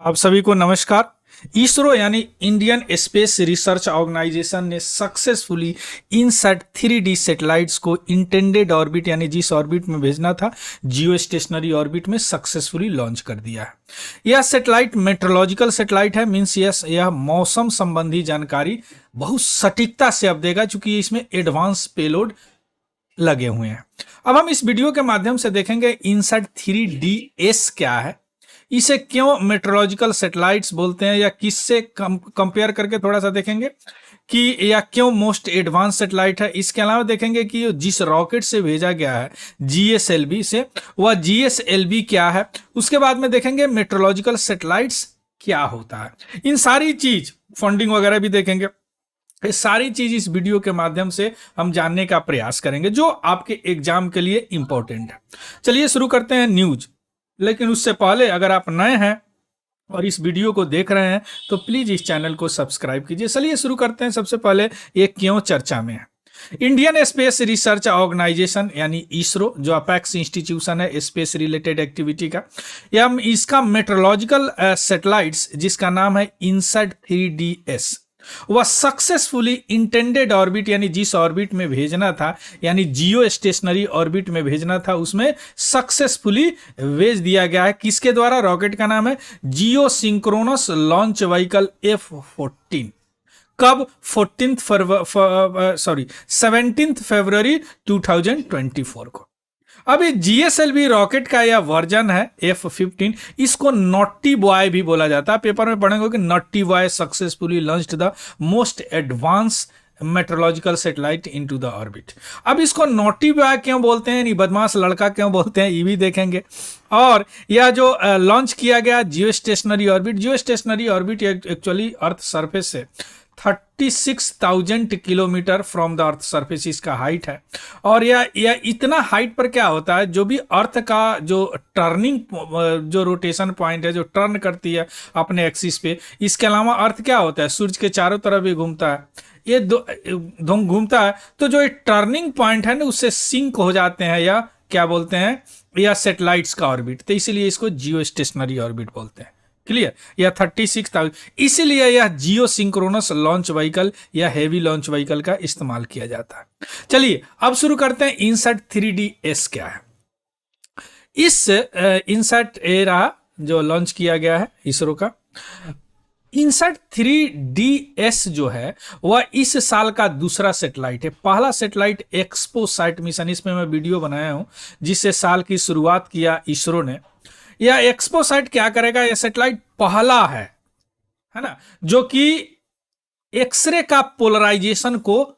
आप सभी को नमस्कार। इसरो यानी इंडियन स्पेस रिसर्च ऑर्गेनाइजेशन ने सक्सेसफुली इनसैट 3D सैटेलाइट्स को इंटेंडेड ऑर्बिट यानी जिस ऑर्बिट में भेजना था जियो स्टेशनरी ऑर्बिट में सक्सेसफुली लॉन्च कर दिया है। यह सैटेलाइट मेट्रोलॉजिकल सैटेलाइट है, मीन्स यह मौसम संबंधी जानकारी बहुत सटीकता से अब देगा, चूंकि इसमें एडवांस पेलोड लगे हुए हैं। अब हम इस वीडियो के माध्यम से देखेंगे इनसैट 3DS क्या है, इसे क्यों मेट्रोलॉजिकल सैटेलाइट्स बोलते हैं, या किससे कंपेयर करके थोड़ा सा देखेंगे कि या क्यों मोस्ट एडवांस सैटेलाइट है। इसके अलावा देखेंगे कि जिस रॉकेट से भेजा गया है GSLV से, वह GSLV क्या है। उसके बाद में देखेंगे मेट्रोलॉजिकल सैटेलाइट्स क्या होता है। इन सारी चीज फंडिंग वगैरह भी देखेंगे। ये सारी चीज इस वीडियो के माध्यम से हम जानने का प्रयास करेंगे जो आपके एग्जाम के लिए इंपॉर्टेंट है। चलिए शुरू करते हैं न्यूज। लेकिन उससे पहले अगर आप नए हैं और इस वीडियो को देख रहे हैं तो प्लीज इस चैनल को सब्सक्राइब कीजिए। चलिए शुरू करते हैं। सबसे पहले ये क्यों चर्चा में है। इंडियन स्पेस रिसर्च ऑर्गेनाइजेशन यानी इसरो, जो अपेक्स इंस्टीट्यूशन है स्पेस रिलेटेड एक्टिविटी का, या इसका मेट्रोलॉजिकल सैटेलाइट्स जिसका नाम है इनसैट 3DS, वह सक्सेसफुली इंटेंडेड ऑर्बिट यानी जिस ऑर्बिट में भेजना था यानी जियो स्टेशनरी ऑर्बिट में भेजना था उसमें सक्सेसफुली भेज दिया गया है। किसके द्वारा? रॉकेट का नाम है जियो सिंक्रोनस लॉन्च व्हीकल F-14। कब? 17 फरवरी 2024 को। अब ये GSLV रॉकेट का यह वर्जन है F-15। इसको नॉटी बॉय भी बोला जाता है। पेपर में पढ़ेंगे कि naughty boy successfully launched the most advanced meteorological satellite into the orbit. अब इसको नॉटी बॉय क्यों बोलते हैं, नहीं बदमाश लड़का क्यों बोलते हैं, ये भी देखेंगे। और यह जो लॉन्च किया गया जियो stationery orbit actually earth surface से 36,000 kilometre from the earth surface इसका हाइट है। और यह इतना हाइट पर क्या होता है, जो भी अर्थ का जो टर्निंग जो रोटेशन पॉइंट है, जो टर्न करती है अपने एक्सिस पे, इसके अलावा अर्थ क्या होता है, सूर्य के चारों तरफ भी घूमता है, ये घूमता है। तो जो टर्निंग पॉइंट है ना, उससे सिंक हो जाते हैं, या क्या बोलते हैं, या सैटेलाइट्स का ऑर्बिट। तो इसीलिए इसको जियो स्टेशनरी ऑर्बिट बोलते हैं। क्लियर? यह 36,000, इसीलिए यह जियो सिंक्रोनस लॉन्च व्हीकल या हेवी लॉन्च व्हीकल का इस्तेमाल किया जाता है। चलिए अब शुरू करते हैं इनसैट 3DS क्या है। इस इनसैट एरा जो लॉन्च किया गया है इसरो का, इनसैट 3DS जो है वह इस साल का दूसरा सैटेलाइट है। पहला सैटेलाइट एक्सपोसैट मिशन, इसमें मैं वीडियो बनाया हूं जिससे साल की शुरुआत किया इसरो ने। यह एक्सपोसैट क्या करेगा, यह सैटेलाइट पहला है ना, जो कि एक्सरे का पोलराइजेशन को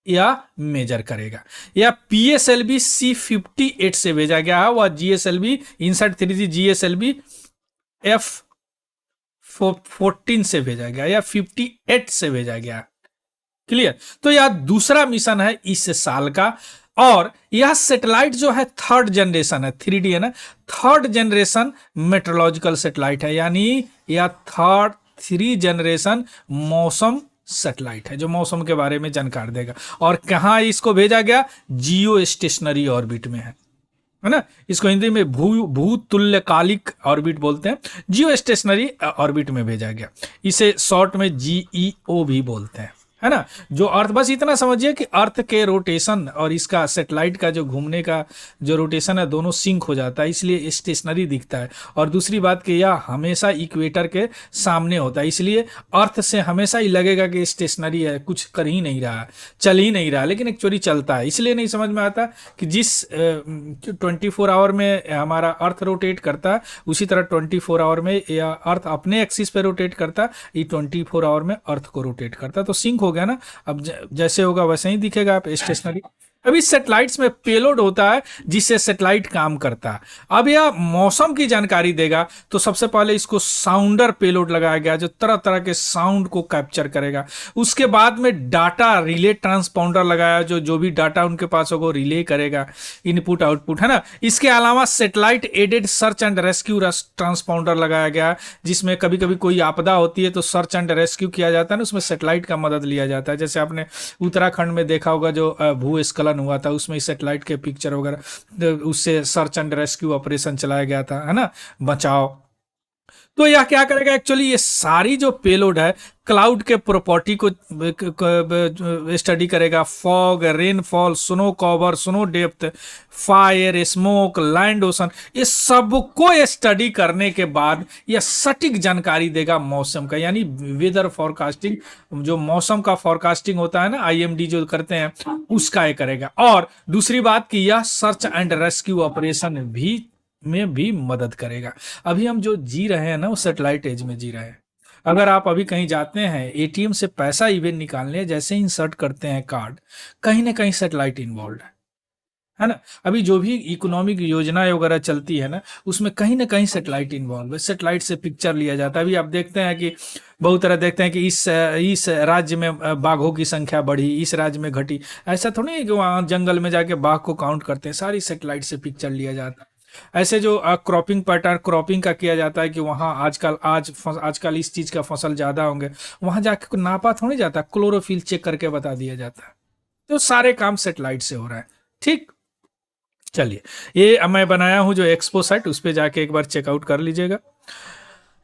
यह मेजर करेगा। यह PSLV C58 से भेजा गया है, वह GSLV INSAT 3D GSLV F-14 से भेजा गया या 58 से भेजा गया। क्लियर? तो यह दूसरा मिशन है इस साल का। और यह सैटेलाइट जो है थर्ड जनरेशन है, 3D है ना, थर्ड जनरेशन मेट्रोलॉजिकल सैटेलाइट है, यानी यह थ्री जनरेशन मौसम सैटेलाइट है जो मौसम के बारे में जानकारी देगा। और कहां इसको भेजा गया? जियो स्टेशनरी ऑर्बिट में है ना। इसको हिंदी में भूतुल्यकालिक ऑर्बिट बोलते हैं। जियो स्टेशनरी ऑर्बिट में भेजा गया, इसे शॉर्ट में GEO भी बोलते हैं, है ना। जो अर्थ, बस इतना समझिए कि अर्थ के रोटेशन और इसका सैटेलाइट का जो घूमने का जो रोटेशन है दोनों सिंक हो जाता है, इसलिए स्टेशनरी दिखता है। और दूसरी बात कि यह हमेशा इक्वेटर के सामने होता है, इसलिए अर्थ से हमेशा ही लगेगा कि स्टेशनरी है, कुछ कर ही नहीं रहा, चल ही नहीं रहा, लेकिन एक्चुअली चलता है। इसलिए नहीं समझ में आता कि जिस 24 आवर में हमारा अर्थ रोटेट करता है, उसी तरह 24 आवर में यह अर्थ अपने एक्सिस पे रोटेट करता है, ये 24 आवर में अर्थ को रोटेट करता है। तो सिंक हो गया ना। अब जैसे होगा वैसे ही दिखेगा आप स्टेशनरी। अब इस सैटेलाइट्स में पेलोड होता है जिससे सैटेलाइट काम करता है। अब यह मौसम की जानकारी देगा, तो सबसे पहले इसको साउंडर पेलोड लगाया गया जो तरह तरह के साउंड को कैप्चर करेगा। उसके बाद में डाटा रिले ट्रांसपाउंडर लगाया जो भी डाटा उनके पास होगा रिले करेगा, इनपुट आउटपुट, है ना। इसके अलावा satellite aided search and rescue transponder लगाया गया, जिसमें कभी कभी कोई आपदा होती है तो सर्च एंड रेस्क्यू किया जाता है ना, उसमें सैटेलाइट का मदद लिया जाता है। जैसे आपने उत्तराखंड में देखा होगा जो भूस्खलन हुआ था, उसमें सैटेलाइट के पिक्चर वगैरह, उससे सर्च एंड रेस्क्यू ऑपरेशन चलाया गया था, है ना, बचाव। तो यह क्या करेगा, एक्चुअली ये सारी जो पेलोड है क्लाउड के प्रॉपर्टी को स्टडी करेगा, fog, rainfall, snow cover, snow depth, fire, smoke, land, ocean, ये सबको स्टडी करने के बाद यह सटीक जानकारी देगा मौसम का, यानी वेदर फोरकास्टिंग, जो मौसम का फोरकास्टिंग होता है ना, आईएमडी जो करते हैं उसका ये करेगा। और दूसरी बात कि यह सर्च एंड रेस्क्यू ऑपरेशन भी में भी मदद करेगा। अभी हम जो जी रहे हैं ना, वो सेटेलाइट एज में जी रहे हैं। अगर आप अभी कहीं जाते हैं एटीएम से पैसा इवन निकालने, जैसे ही इंसर्ट करते हैं कार्ड, कहीं ना कहीं सेटेलाइट इन्वॉल्व है ना। अभी जो भी इकोनॉमिक योजनाएं वगैरह चलती है ना, उसमें कहीं ना कहीं सेटेलाइट इन्वॉल्व है, सेटेलाइट से पिक्चर लिया जाता है। अभी आप देखते हैं कि बहुत तरह देखते हैं कि इस राज्य में बाघों की संख्या बढ़ी, इस राज्य में घटी। ऐसा थोड़ी है कि वहाँ जंगल में जाके बाघ को काउंट करते हैं, सारी सेटेलाइट से पिक्चर लिया जाता है। ऐसे जो क्रॉपिंग पैटर्न, क्रॉपिंग का किया जाता है कि वहाँ आजकल इस चीज का फसल ज्यादा होंगे, वहां जाके नापा थोड़ी जाता, क्लोरोफिल चेक करके बता दिया जाता है। तो सारे काम सेटेलाइट से हो रहा है। ठीक, चलिए, ये मैं बनाया हूं जो एक्सपो साइट, उस पर जाके एक बार चेकआउट कर लीजिएगा।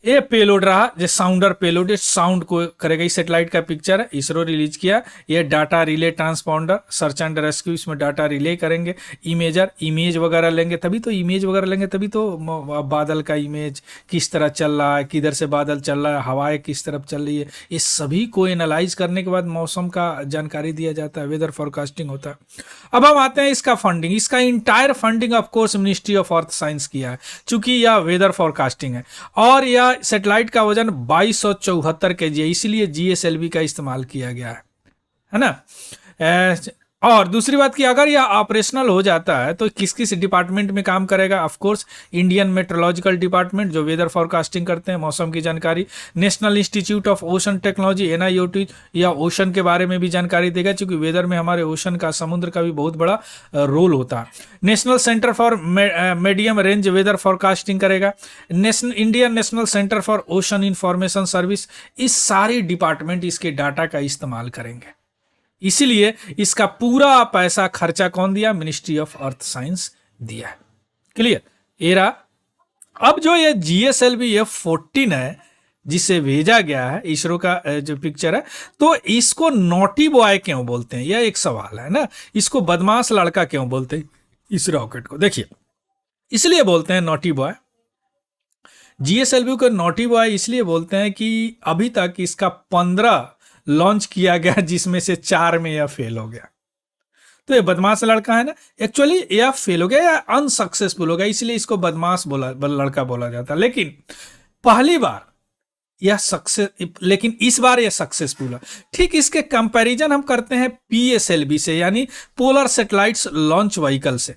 ये पेलोड रहा, जो साउंडर पेलोड, साउंड को करेगा। इस सेटेलाइट का पिक्चर है, इसरो रिलीज किया। ये data relay transponder, search and rescue, इसमें डाटा रिले करेंगे। इमेजर, इमेज वगैरह लेंगे, तभी तो बादल का इमेज किस तरह चल रहा है, किधर से बादल चल रहा है, हवाएं किस तरफ चल रही है, ये सभी को एनालाइज करने के बाद मौसम का जानकारी दिया जाता है, वेदर फोरकास्टिंग होता है। अब हम आते हैं इसका फंडिंग। इसका entire funding of course ministry of earth science किया है, चूंकि यह वेदर फोरकास्टिंग है। और यह सैटेलाइट का वजन 2274 kg है, इसीलिए जीएसएलवी का इस्तेमाल किया गया है ना। और दूसरी बात कि अगर यह ऑपरेशनल हो जाता है तो किस किस डिपार्टमेंट में काम करेगा, of course Indian meteorological department, जो वेदर फोरकास्टिंग करते हैं, मौसम की जानकारी। National institute of ocean technology, NIOT, या ओशन के बारे में भी जानकारी देगा, क्योंकि वेदर में हमारे ओशन का, समुद्र का भी बहुत बड़ा रोल होता है। National centre for medium range weather forecasting करेगा। Indian national centre for ocean information service, इस सारी डिपार्टमेंट इसके डाटा का इस्तेमाल करेंगे। इसीलिए इसका पूरा पैसा खर्चा कौन दिया, मिनिस्ट्री ऑफ अर्थ साइंस दिया। Clear, era. अब जो ये जीएसएलवी F14 है, जिसे भेजा गया है, इसरो का जो पिक्चर है, तो इसको नॉटी बॉय क्यों बोलते हैं, यह एक सवाल है ना। इसको बदमाश लड़का क्यों बोलते हैं इस रॉकेट को? देखिए, इसलिए बोलते हैं नॉटी बॉय, जीएसएलवी को नॉटी बॉय इसलिए बोलते हैं कि अभी तक इसका 15 लॉन्च किया गया, जिसमें से 4 में यह फेल हो गया। तो ये बदमाश लड़का है ना, एक्चुअली यह फेल हो गया या अनसक्सेसफुल हो गया, इसलिए इसको बदमाश लड़का बोला जाता। लेकिन पहली बार यह सक्सेस, लेकिन इस बार यह सक्सेसफुल है। ठीक इसके कंपैरिजन हम करते हैं पीएसएलवी से, यानी पोलर सैटेलाइट्स लॉन्च व्हीकल से।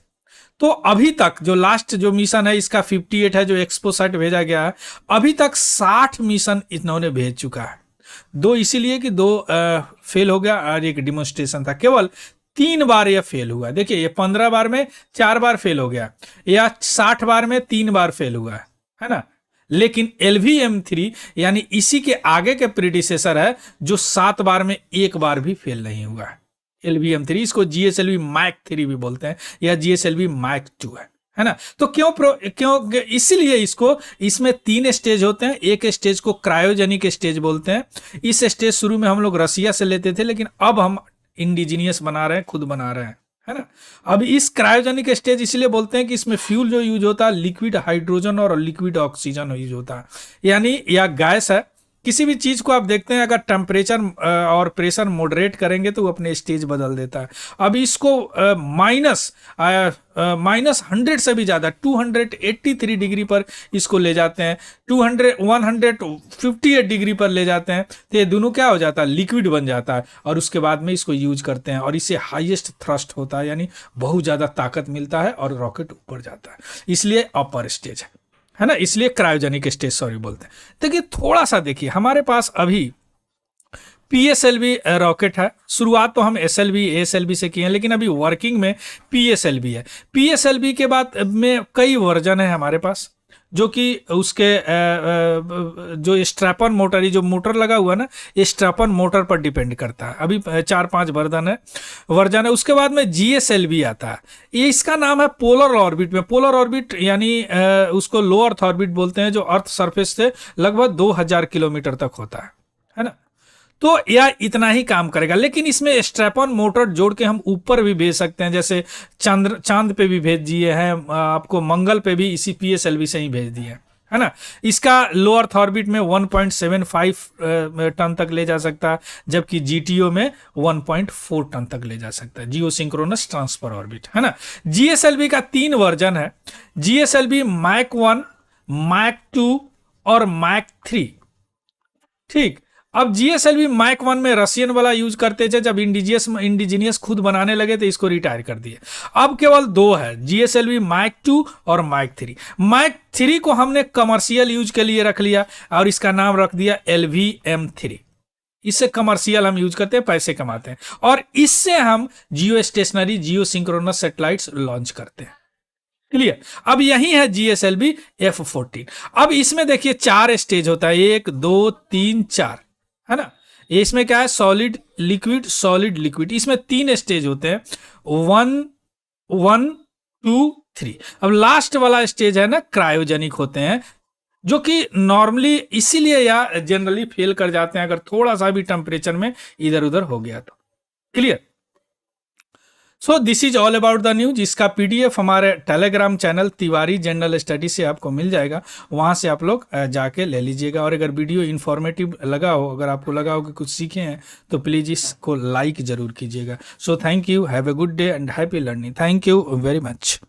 तो अभी तक जो लास्ट जो मिशन है इसका 58 है, जो एक्सपोसैट भेजा गया है। अभी तक 60 मिशन इन्होंने भेज चुका है। 2 इसीलिए कि 2 फेल हो गया और एक डिमोन्स्ट्रेशन था। केवल 3 बार यह फेल हुआ। देखिए, ये 15 बार में 4 बार फेल हो गया, या 60 बार में 3 बार फेल हुआ है ना। लेकिन LVM-3 यानी इसी के आगे के प्रीडिसेसर है, जो 7 बार में 1 बार भी फेल नहीं हुआ है। LVM-3, इसको GSLV Mach 3 भी बोलते हैं, या GSLV Mach 2 है ना। तो क्यों इसीलिए इसको, इसमें 3 स्टेज होते हैं। एक स्टेज को क्रायोजेनिक स्टेज बोलते हैं। इस स्टेज शुरू में हम लोग रसिया से लेते थे, लेकिन अब हम इंडिजीनियस बना रहे हैं, खुद बना रहे हैं, है ना। अब इस क्रायोजेनिक स्टेज इसलिए बोलते हैं कि इसमें फ्यूल जो यूज होता है, लिक्विड हाइड्रोजन और लिक्विड ऑक्सीजन यूज होता है, यानी यह गैस है। किसी भी चीज को आप देखते हैं, अगर टेम्परेचर और प्रेशर मॉडरेट करेंगे तो वो अपने स्टेज बदल देता है। अब इसको -100 से भी ज्यादा 283 डिग्री पर इसको ले जाते हैं, 158 डिग्री पर ले जाते हैं, तो ये दोनों क्या हो जाता है, लिक्विड बन जाता है। और उसके बाद में इसको यूज करते हैं, और इससे हाईएस्ट थ्रस्ट होता है, यानी बहुत ज्यादा ताकत मिलता है और रॉकेट ऊपर जाता है, इसलिए अपर स्टेज है ना। इसलिए क्रायोजेनिक स्टेज सॉरी बोलते हैं। देखिए, थोड़ा सा देखिए, हमारे पास अभी पीएसएलवी रॉकेट है। शुरुआत तो हम एसएलवी एएसएलवी से किए हैं, लेकिन अभी वर्किंग में पीएसएलवी है। पीएसएलवी के बाद में कई वर्जन है हमारे पास। जो कि उसके जो स्ट्रैपन मोटर, जो मोटर लगा हुआ ना, ये स्ट्रैपन मोटर पर डिपेंड करता है। अभी 4-5 वर्जन है। उसके बाद में GSLV आता है, ये इसका नाम है पोलर ऑर्बिट में। पोलर ऑर्बिट यानी उसको लो अर्थ ऑर्बिट बोलते हैं, जो अर्थ सरफेस से लगभग 2000 किलोमीटर तक होता है ना। तो यह इतना ही काम करेगा, लेकिन इसमें स्ट्रैप-ऑन मोटर जोड़ के हम ऊपर भी भेज सकते हैं, जैसे चांद पे भी भेज दिए हैं, आपको मंगल पे भी इसी PSLV से ही भेज दिए, है ना। इसका लो अर्थ ऑर्बिट में 1.75 टन तक ले जा सकता है, जबकि GTO में 1.4 टन तक ले जा सकता है, जियो सिंक्रोनस ट्रांसफर ऑर्बिट, है ना। GSLV का 3 वर्जन है, GSLV Mach 1, Mach 2 और Mach 3। ठीक, अब GSLV Mach 1 में रशियन वाला यूज करते थे, जब इंडिजीनियस खुद बनाने लगे तो इसको रिटायर कर दिए। अब केवल 2 है, GSLV Mach 2 और Mach 3। Mach 3 को हमने कमर्शियल यूज के लिए रख लिया और इसका नाम रख दिया LVM3। इससे कमर्शियल हम यूज करते हैं, पैसे कमाते हैं, और इससे हम जियो स्टेशनरी, जियो सिंक्रोनस सैटेलाइट्स लॉन्च करते हैं। क्लियर। अब यही है GSLV F14। अब इसमें देखिए 4 स्टेज होता है, 1 2 3 4, है ना। ये इसमें क्या है, सॉलिड लिक्विड सॉलिड लिक्विड, इसमें 3 स्टेज होते हैं, 1 1 2 3। अब लास्ट वाला स्टेज है ना, क्रायोजेनिक होते हैं, जो कि नॉर्मली इसीलिए या जनरली फेल कर जाते हैं अगर थोड़ा सा भी टेम्परेचर में इधर उधर हो गया तो। Clear. So this is all about the news. इसका PDF हमारे Telegram channel Tiwari general study से आपको मिल जाएगा, वहां से आप लोग जाके ले लीजिएगा। और अगर वीडियो इन्फॉर्मेटिव लगा हो, अगर आपको लगा हो कि कुछ सीखे हैं, तो प्लीज इसको लाइक जरूर कीजिएगा। So thank you, have a good day and happy learning. Thank you very much.